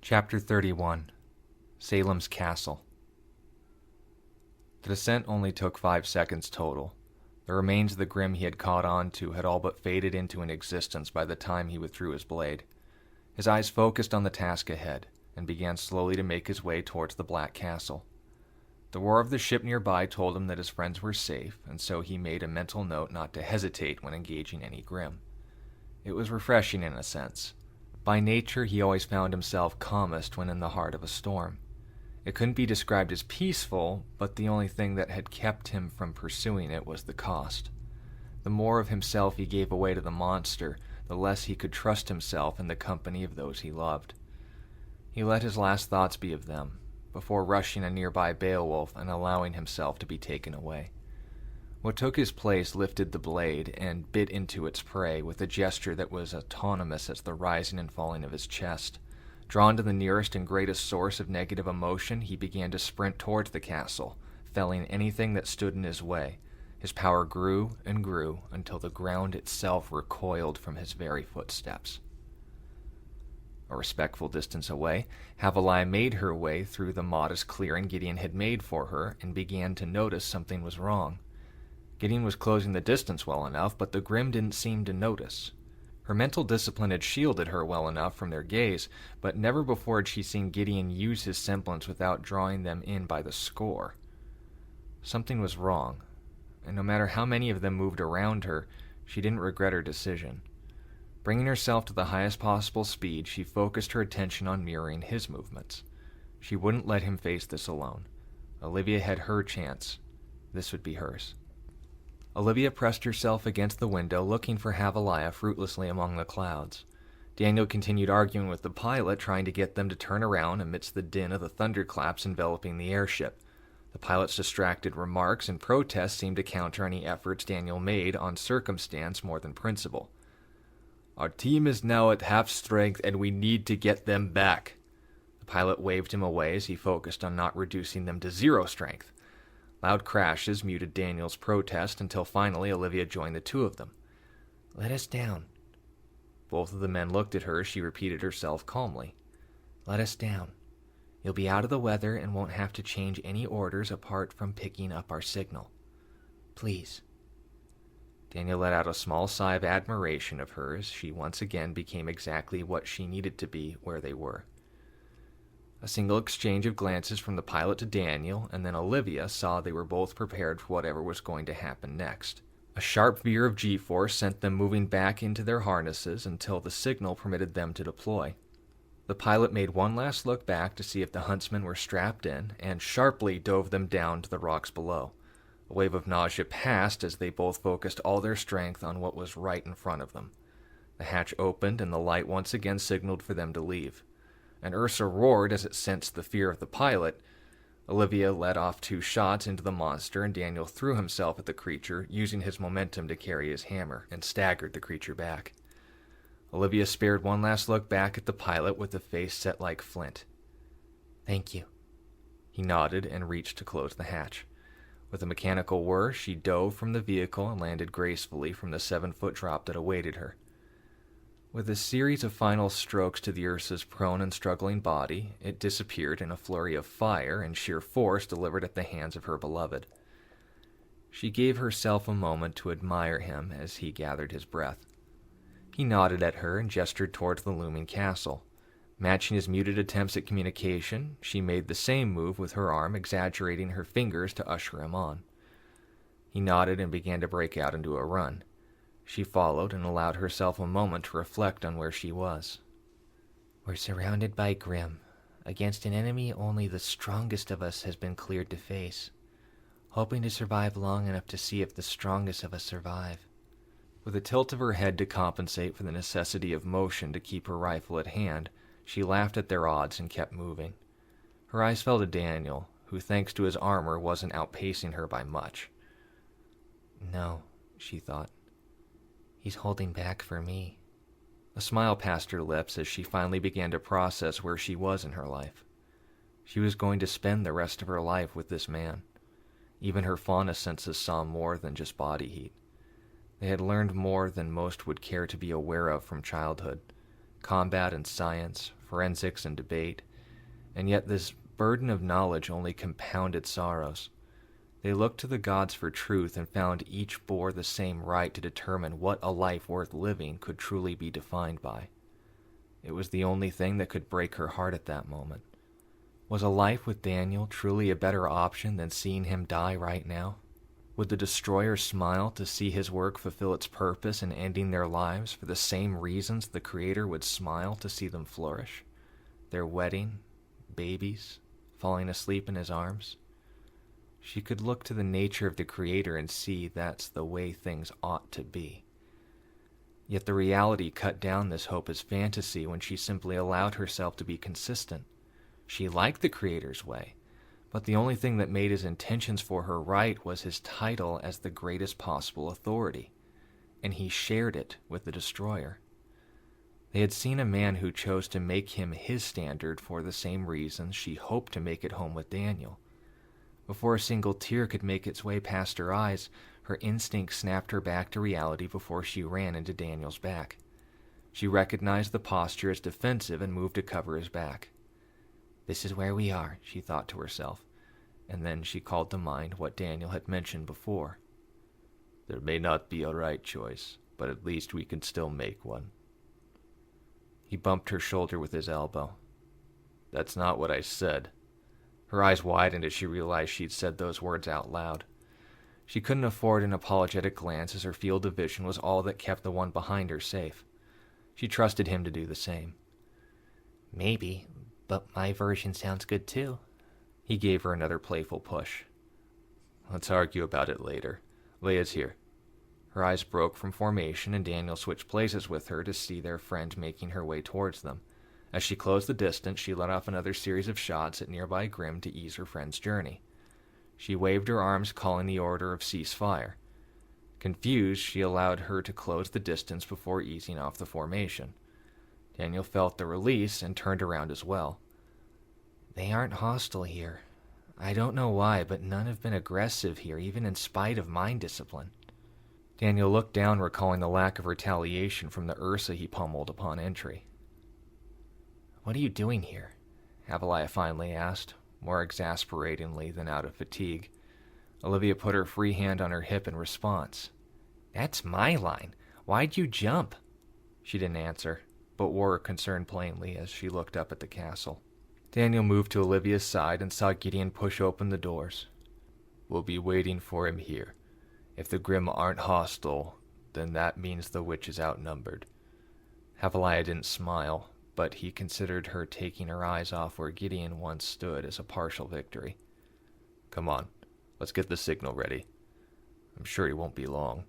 Chapter 31 Salem's Castle. The descent only took 5 seconds total. The remains of the Grim he had caught on to had all but faded into inexistence by the time he withdrew his blade. His eyes focused on the task ahead, and began slowly to make his way towards the Black Castle. The roar of the ship nearby told him that his friends were safe, and so he made a mental note not to hesitate when engaging any Grim. It was refreshing in a sense. By nature, he always found himself calmest when in the heart of a storm. It couldn't be described as peaceful, but the only thing that had kept him from pursuing it was the cost. The more of himself he gave away to the monster, the less he could trust himself in the company of those he loved. He let his last thoughts be of them, before rushing a nearby Beowulf and allowing himself to be taken away. What took his place lifted the blade and bit into its prey with a gesture that was autonomous as the rising and falling of his chest. Drawn to the nearest and greatest source of negative emotion, he began to sprint towards the castle, felling anything that stood in his way. His power grew and grew until the ground itself recoiled from his very footsteps. A respectful distance away, Havilah made her way through the modest clearing Gideon had made for her and began to notice something was wrong. Gideon was closing the distance well enough, but the Grim didn't seem to notice. Her mental discipline had shielded her well enough from their gaze, but never before had she seen Gideon use his semblance without drawing them in by the score. Something was wrong, and no matter how many of them moved around her, she didn't regret her decision. Bringing herself to the highest possible speed, she focused her attention on mirroring his movements. She wouldn't let him face this alone. Olivia had her chance. This would be hers. Olivia pressed herself against the window, looking for Havilah fruitlessly among the clouds. Daniel continued arguing with the pilot, trying to get them to turn around amidst the din of the thunderclaps enveloping the airship. The pilot's distracted remarks and protests seemed to counter any efforts Daniel made on circumstance more than principle. "Our team is now at half strength, and we need to get them back." The pilot waved him away as he focused on not reducing them to 0 strength. Loud crashes muted Daniel's protest until finally Olivia joined the two of them. "Let us down." Both of the men looked at her as she repeated herself calmly. "Let us down. You'll be out of the weather and won't have to change any orders apart from picking up our signal. Please." Daniel let out a small sigh of admiration of her as she once again became exactly what she needed to be where they were. A single exchange of glances from the pilot to Daniel, and then Olivia saw they were both prepared for whatever was going to happen next. A sharp veer of G-force sent them moving back into their harnesses until the signal permitted them to deploy. The pilot made one last look back to see if the huntsmen were strapped in, and sharply dove them down to the rocks below. A wave of nausea passed as they both focused all their strength on what was right in front of them. The hatch opened, and the light once again signaled for them to leave. And Ursa roared as it sensed the fear of the pilot. Olivia let off 2 shots into the monster, and Daniel threw himself at the creature, using his momentum to carry his hammer, and staggered the creature back. Olivia spared one last look back at the pilot with a face set like flint. "Thank you." He nodded and reached to close the hatch. With a mechanical whir, she dove from the vehicle and landed gracefully from the 7-foot drop that awaited her. With a series of final strokes to the Ursa's prone and struggling body, it disappeared in a flurry of fire and sheer force delivered at the hands of her beloved. She gave herself a moment to admire him as he gathered his breath. He nodded at her and gestured towards the looming castle. Matching his muted attempts at communication, she made the same move with her arm, exaggerating her fingers to usher him on. He nodded and began to break out into a run. She followed and allowed herself a moment to reflect on where she was. "We're surrounded by Grim, against an enemy only the strongest of us has been cleared to face, hoping to survive long enough to see if the strongest of us survive." With a tilt of her head to compensate for the necessity of motion to keep her rifle at hand, she laughed at their odds and kept moving. Her eyes fell to Daniel, who thanks to his armor wasn't outpacing her by much. "No," she thought. "He's holding back for me." A smile passed her lips as she finally began to process where she was in her life. She was going to spend the rest of her life with this man. Even her fauna senses saw more than just body heat. They had learned more than most would care to be aware of from childhood. Combat and science, forensics, and debate, and yet this burden of knowledge only compounded sorrows. They looked to the gods for truth and found each bore the same right to determine what a life worth living could truly be defined by. It was the only thing that could break her heart at that moment. Was a life with Daniel truly a better option than seeing him die right now? Would the destroyer smile to see his work fulfill its purpose in ending their lives for the same reasons the Creator would smile to see them flourish? Their wedding, babies, falling asleep in his arms? She could look to the nature of the Creator and see that's the way things ought to be. Yet the reality cut down this hope as fantasy when she simply allowed herself to be consistent. She liked the Creator's way, but the only thing that made his intentions for her right was his title as the greatest possible authority, and he shared it with the destroyer. They had seen a man who chose to make him his standard for the same reasons she hoped to make it home with Daniel. Before a single tear could make its way past her eyes, her instinct snapped her back to reality before she ran into Daniel's back. She recognized the posture as defensive and moved to cover his back. "This is where we are," she thought to herself, and then she called to mind what Daniel had mentioned before. "There may not be a right choice, but at least we can still make one." He bumped her shoulder with his elbow. "That's not what I said." Her eyes widened as she realized she'd said those words out loud. She couldn't afford an apologetic glance as her field of vision was all that kept the one behind her safe. She trusted him to do the same. "Maybe, but my version sounds good too." He gave her another playful push. "Let's argue about it later. Leia's here." Her eyes broke from formation and Daniel switched places with her to see their friend making her way towards them. As she closed the distance, she let off another series of shots at nearby Grimm to ease her friend's journey. She waved her arms, calling the order of ceasefire. Confused, she allowed her to close the distance before easing off the formation. Daniel felt the release and turned around as well. "They aren't hostile here. I don't know why, but none have been aggressive here, even in spite of mind discipline." Daniel looked down, recalling the lack of retaliation from the Ursa he pummeled upon entry. "What are you doing here?" Avalaya finally asked, more exasperatingly than out of fatigue. Olivia put her free hand on her hip in response. "That's my line. Why'd you jump?" She didn't answer, but wore her concern plainly as she looked up at the castle. Daniel moved to Olivia's side and saw Gideon push open the doors. "We'll be waiting for him here. If the Grimm aren't hostile, then that means the witch is outnumbered." Avalaya didn't smile, but he considered her taking her eyes off where Gideon once stood as a partial victory. "Come on, let's get the signal ready. I'm sure he won't be long."